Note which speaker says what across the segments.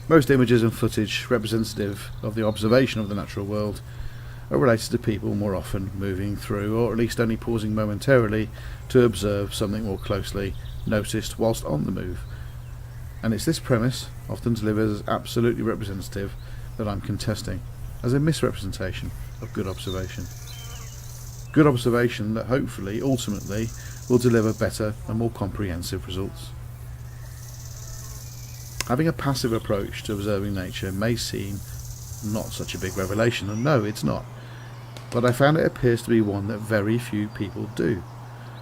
Speaker 1: Most images and footage representative of the observation of the natural world are related to people more often moving through, or at least only pausing momentarily to observe something more closely noticed whilst on the move. And it's this premise, often delivered as absolutely representative, that I'm contesting as a misrepresentation of good observation. Good observation that hopefully, ultimately, will deliver better and more comprehensive results. Having a passive approach to observing nature may seem not such a big revelation, and no, it's not. But I found it appears to be one that very few people do,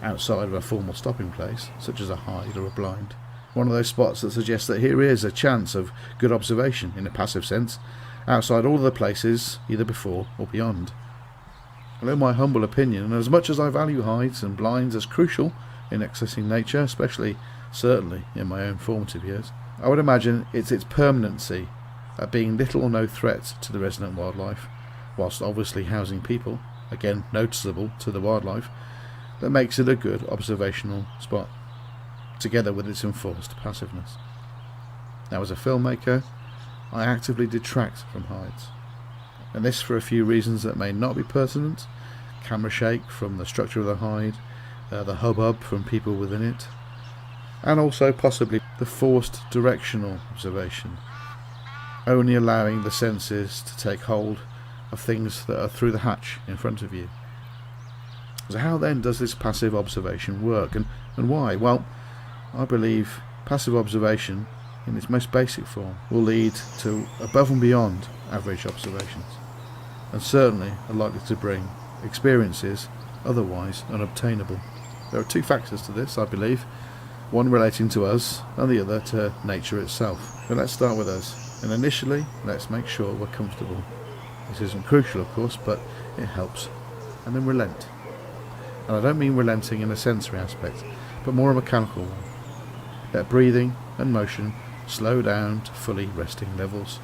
Speaker 1: outside of a formal stopping place, such as a hide or a blind. One of those spots that suggests that here is a chance of good observation in a passive sense, outside all other places, either before or beyond. And in my humble opinion, and as much as I value hides and blinds as crucial in accessing nature, certainly in my own formative years, I would imagine it's its permanency at being little or no threat to the resident wildlife, whilst obviously housing people, again noticeable to the wildlife, that makes it a good observational spot, together with its enforced passiveness. Now, as a filmmaker, I actively detract from hides, and this for a few reasons that may not be pertinent: camera shake from the structure of the hide, the hubbub from people within it, and also possibly the forced directional observation, only allowing the senses to take hold of things that are through the hatch in front of you. So how then does this passive observation work, and why? Well, I believe passive observation in its most basic form will lead to above and beyond average observations, and certainly are likely to bring experiences otherwise unobtainable. There are two factors to this, I believe, one relating to us and the other to nature itself. But let's start with us, and initially let's make sure we're comfortable. This isn't crucial, of course, but it helps. And then relent. And I don't mean relenting in a sensory aspect, but more a mechanical one. Let breathing and motion slow down to fully resting levels.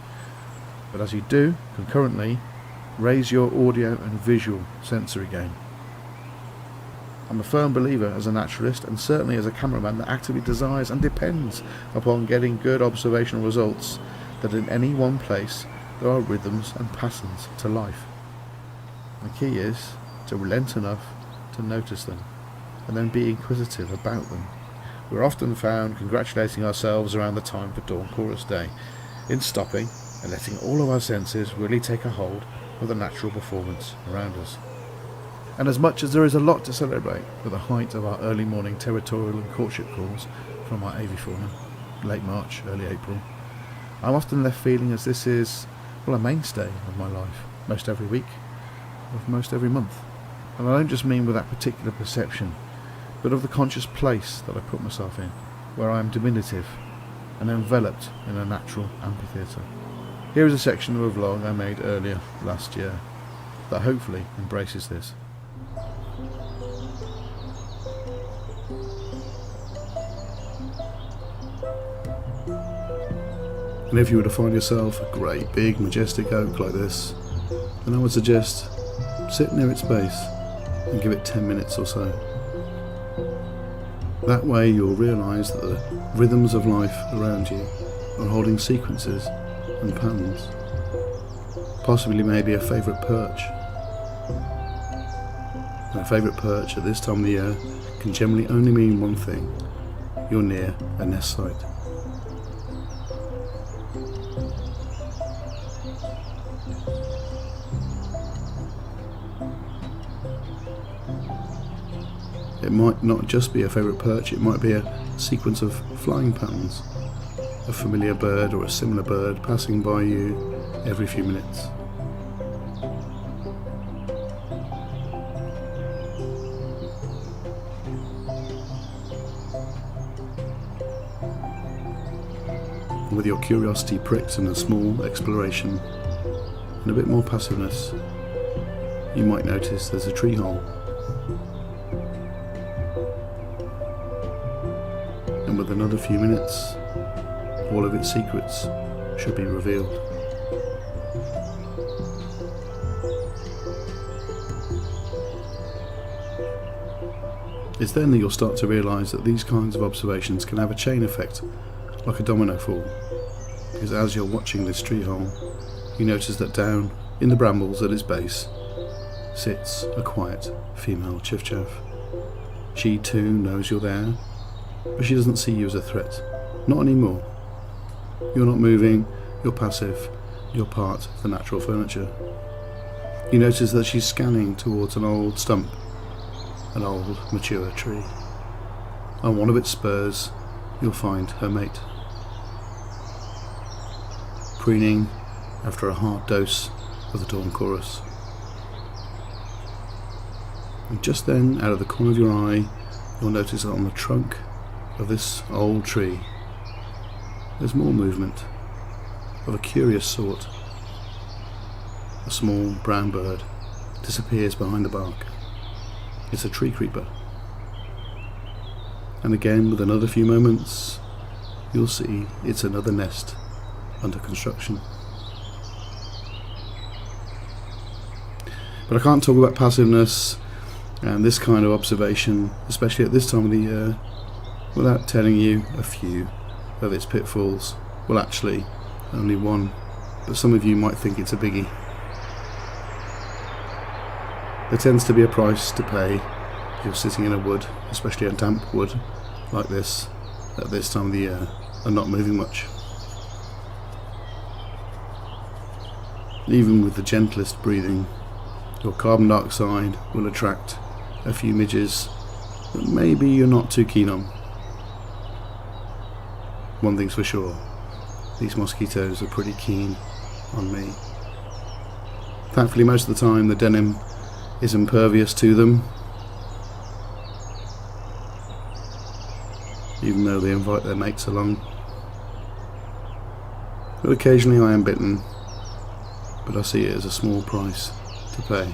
Speaker 1: But as you do, concurrently, raise your audio and visual sensory game. I'm a firm believer as a naturalist, and certainly as a cameraman that actively desires and depends upon getting good observational results, that in any one place there are rhythms and patterns to life. The key is to relent enough to notice them, and then be inquisitive about them. We're often found congratulating ourselves around the time for Dawn Chorus Day, in stopping and letting all of our senses really take a hold of the natural performance around us. And as much as there is a lot to celebrate with the height of our early morning territorial and courtship calls from our avifauna, late March, early April, I'm often left feeling as this is, well, a mainstay of my life, most every week, of most every month. And I don't just mean with that particular perception, but of the conscious place that I put myself in, where I am diminutive and enveloped in a natural amphitheatre. Here is a section of a vlog I made earlier last year that hopefully embraces this. And if you were to find yourself a great big majestic oak like this, then I would suggest sit near its base and give it 10 minutes or so. That way you'll realise that the rhythms of life around you are holding sequences and patterns. Possibly maybe a favourite perch. And a favourite perch at this time of the year can generally only mean one thing: you're near a nest site. It might not just be a favourite perch, it might be a sequence of flying patterns, a familiar bird or a similar bird passing by you every few minutes. With your curiosity pricked in a small exploration and a bit more passiveness, you might notice there's a tree hole. And with another few minutes, all of its secrets should be revealed. It's then that you'll start to realise that these kinds of observations can have a chain effect, like a domino fall. because as you're watching this tree hole, you notice that down in the brambles at its base sits a quiet female chiffchaff. She too knows you're there, but she doesn't see you as a threat. Not anymore. You're not moving, you're passive, you're part of the natural furniture. You notice that she's scanning towards an old stump, an old mature tree. On one of its spurs, you'll find her mate, preening after a hard dose of the dawn chorus. And just then, out of the corner of your eye, you'll notice that on the trunk of this old tree, there's more movement, of a curious sort. A small brown bird disappears behind the bark. It's a tree creeper. And again, with another few moments, you'll see it's another nest under construction. But I can't talk about passiveness and this kind of observation, especially at this time of the year, without telling you a few of its pitfalls. Well, actually, only one, but some of you might think it's a biggie. There tends to be a price to pay if you're sitting in a wood, especially a damp wood like this, at this time of the year, and not moving much. Even with the gentlest breathing, your carbon dioxide will attract a few midges that maybe you're not too keen on. One thing's for sure, these mosquitoes are pretty keen on me. Thankfully, most of the time the denim is impervious to them, even though they invite their mates along. But occasionally I am bitten, but I see it as a small price to pay.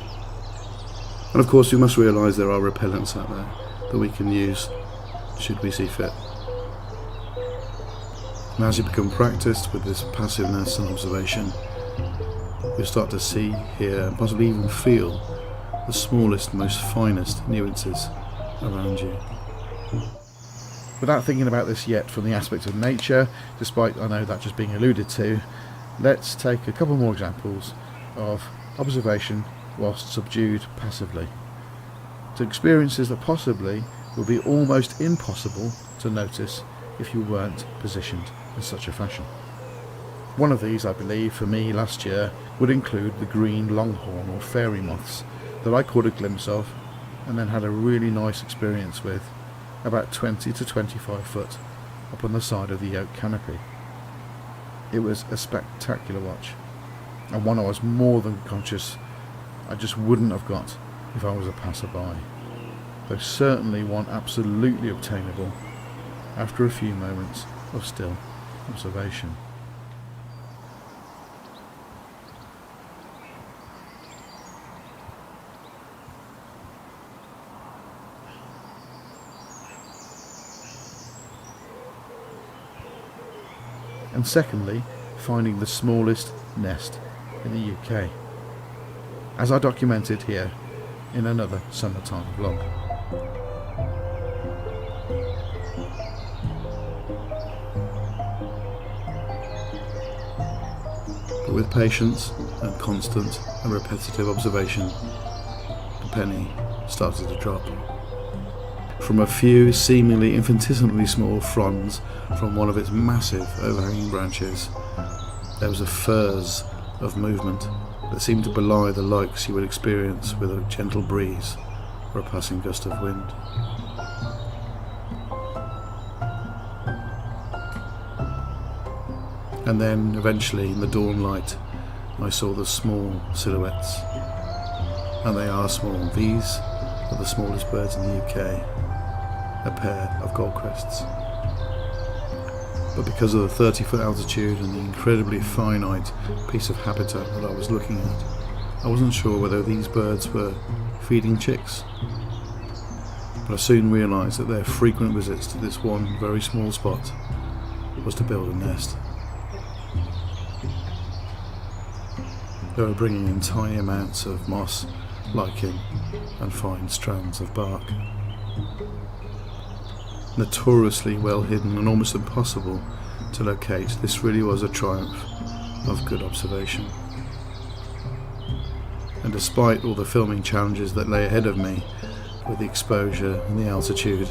Speaker 1: And of course we must realise there are repellents out there that we can use should we see fit. And as you become practiced with this passiveness and observation, you'll start to see, hear, and possibly even feel the smallest, most finest nuances around you. Without thinking about this yet from the aspect of nature, despite I know that just being alluded to, let's take a couple more examples of observation whilst subdued passively, to experiences that possibly would be almost impossible to notice if you weren't positioned in such a fashion. One of these, I believe, for me last year would include the green longhorn or fairy moths that I caught a glimpse of and then had a really nice experience with, about 20 to 25 foot up on the side of the oak canopy. It was a spectacular watch, and one I was more than conscious I just wouldn't have got if I was a passerby, though certainly one absolutely obtainable after a few moments of still observation. And secondly, finding the smallest nest in the UK, as I documented here in another summertime vlog. But with patience and constant and repetitive observation, the penny started to drop. From a few seemingly infinitesimally small fronds from one of its massive overhanging branches, there was a furze of movement that seemed to belie the likes you would experience with a gentle breeze or a passing gust of wind. And then, eventually, in the dawn light, I saw the small silhouettes. And they are small. These are the smallest birds in the UK. A pair of goldcrests. But because of the 30-foot altitude and the incredibly finite piece of habitat that I was looking at, I wasn't sure whether these birds were feeding chicks. But I soon realised that their frequent visits to this one very small spot was to build a nest. They were bringing in tiny amounts of moss, lichen and fine strands of bark. Notoriously well hidden and almost impossible to locate, this really was a triumph of good observation. And despite all the filming challenges that lay ahead of me with the exposure and the altitude,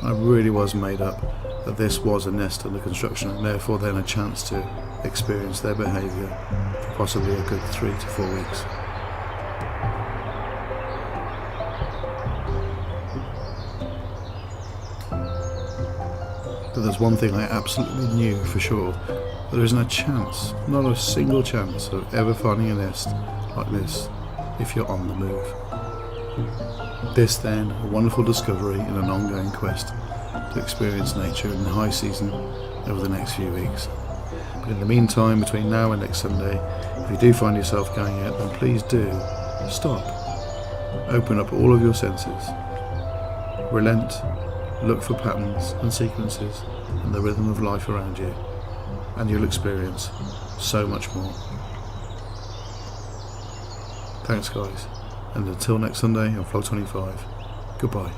Speaker 1: I really was made up that this was a nest under construction, and therefore then a chance to experience their behaviour for possibly a good 3 to 4 weeks. But there's one thing I absolutely knew for sure: there isn't a chance, not a single chance, of ever finding a nest like this if you're on the move. This then, a wonderful discovery in an ongoing quest to experience nature in the high season over the next few weeks. But in the meantime, between now and next Sunday, if you do find yourself going out, then please do stop. Open up all of your senses. Relent, look for patterns and sequences and the rhythm of life around you, and you'll experience so much more. Thanks guys, and until next Sunday on Vlog 25, goodbye.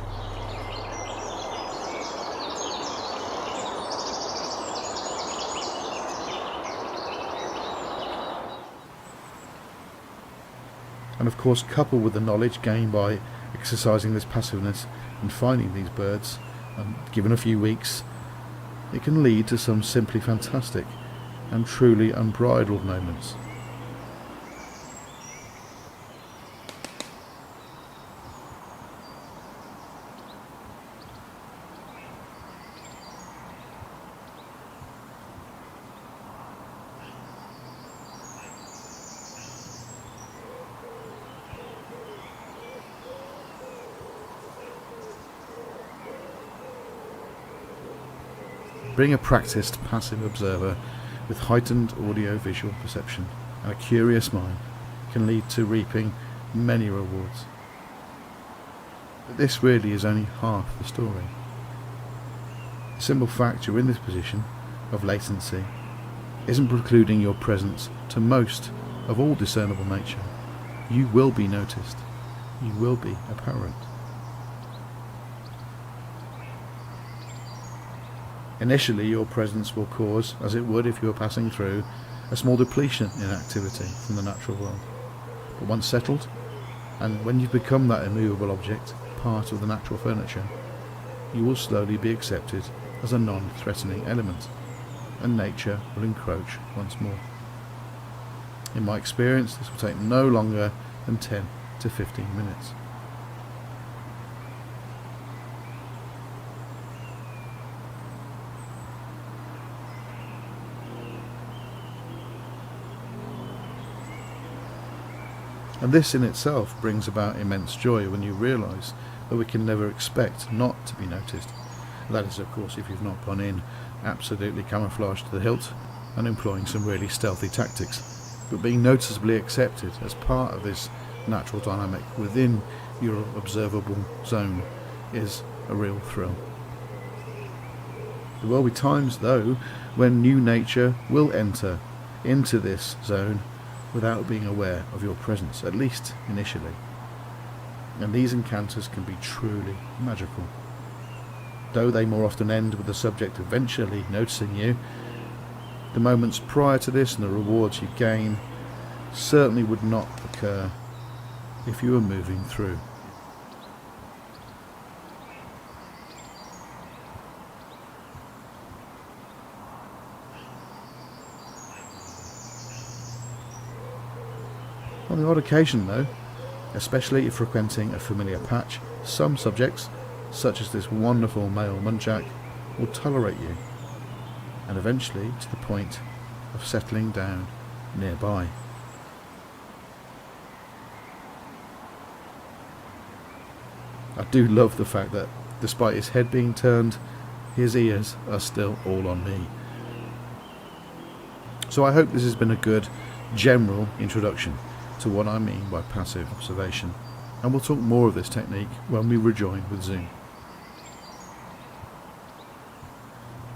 Speaker 1: And of course, coupled with the knowledge gained by exercising this passiveness and finding these birds, and given a few weeks, it can lead to some simply fantastic and truly unbridled moments. Being a practiced passive observer with heightened audio-visual perception and a curious mind can lead to reaping many rewards. But this really is only half the story. The simple fact you're in this position of latency isn't precluding your presence to most of all discernible nature. You will be noticed. You will be apparent. Initially, your presence will cause, as it would if you were passing through, a small depletion in activity from the natural world. But once settled, and when you've become that immovable object, part of the natural furniture, you will slowly be accepted as a non-threatening element, and nature will encroach once more. In my experience, this will take no longer than 10 to 15 minutes. And this in itself brings about immense joy when you realise that we can never expect not to be noticed. That is, of course, if you've not gone in absolutely camouflaged to the hilt and employing some really stealthy tactics. But being noticeably accepted as part of this natural dynamic within your observable zone is a real thrill. There will be times, though, when new nature will enter into this zone without being aware of your presence, at least initially. And these encounters can be truly magical. Though they more often end with the subject eventually noticing you, the moments prior to this and the rewards you gain certainly would not occur if you were moving through. On the odd occasion though, especially if frequenting a familiar patch, some subjects, such as this wonderful male muntjac, will tolerate you, and eventually to the point of settling down nearby. I do love the fact that, despite his head being turned, his ears are still all on me. So I hope this has been a good, general introduction to what I mean by passive observation, and we'll talk more of this technique when we rejoin with Zoom.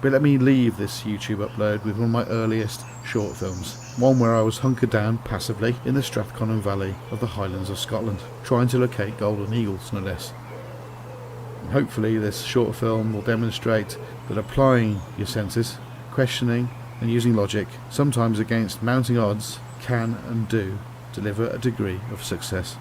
Speaker 1: But let me leave this YouTube upload with one of my earliest short films, one where I was hunkered down passively in the Strathconnell Valley of the Highlands of Scotland, trying to locate golden eagles no less. Hopefully this short film will demonstrate that applying your senses, questioning and using logic, sometimes against mounting odds, can and do deliver a degree of success.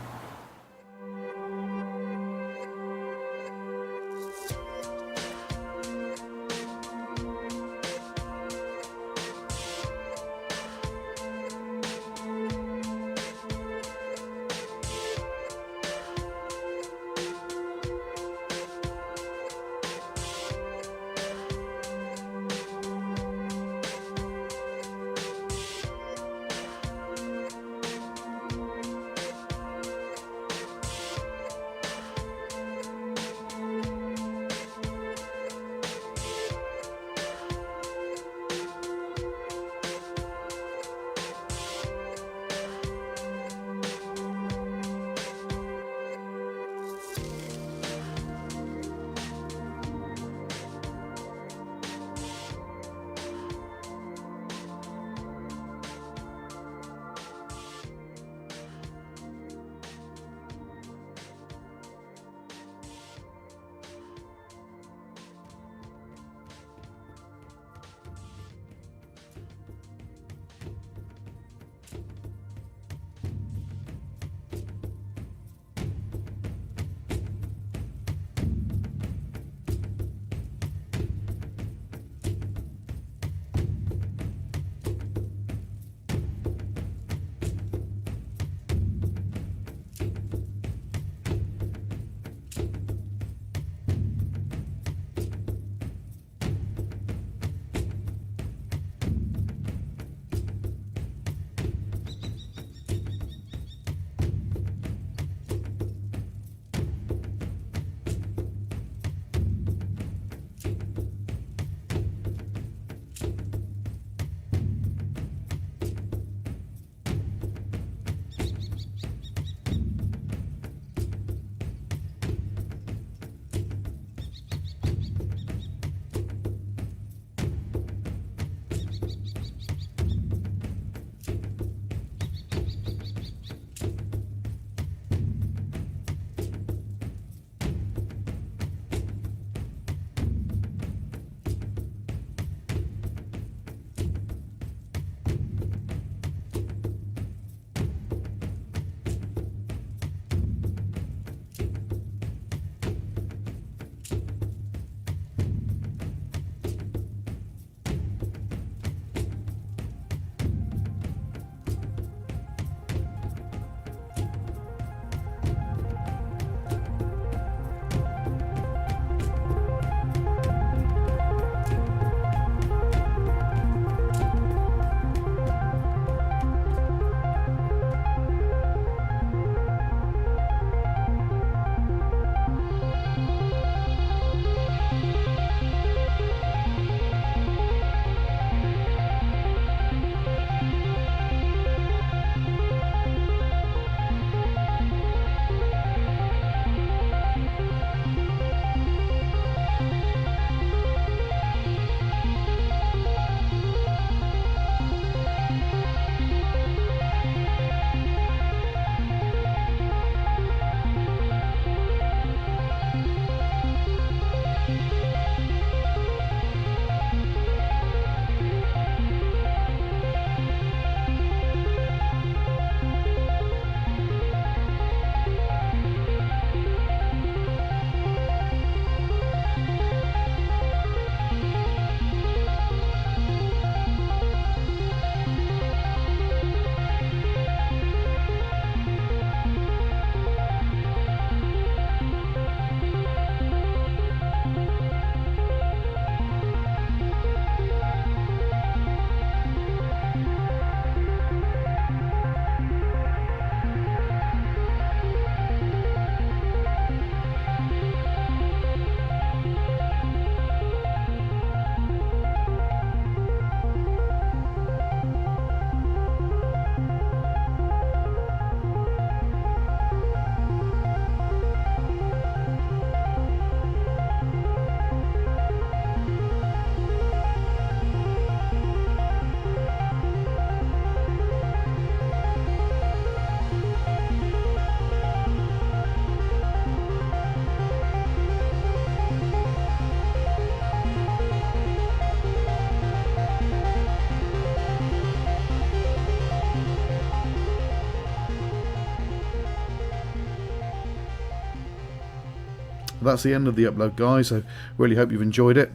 Speaker 1: That's the end of the upload, guys. I really hope you've enjoyed it,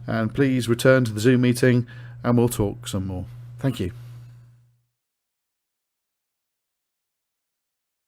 Speaker 1: and please return to the Zoom meeting and we'll talk some more. Thank you.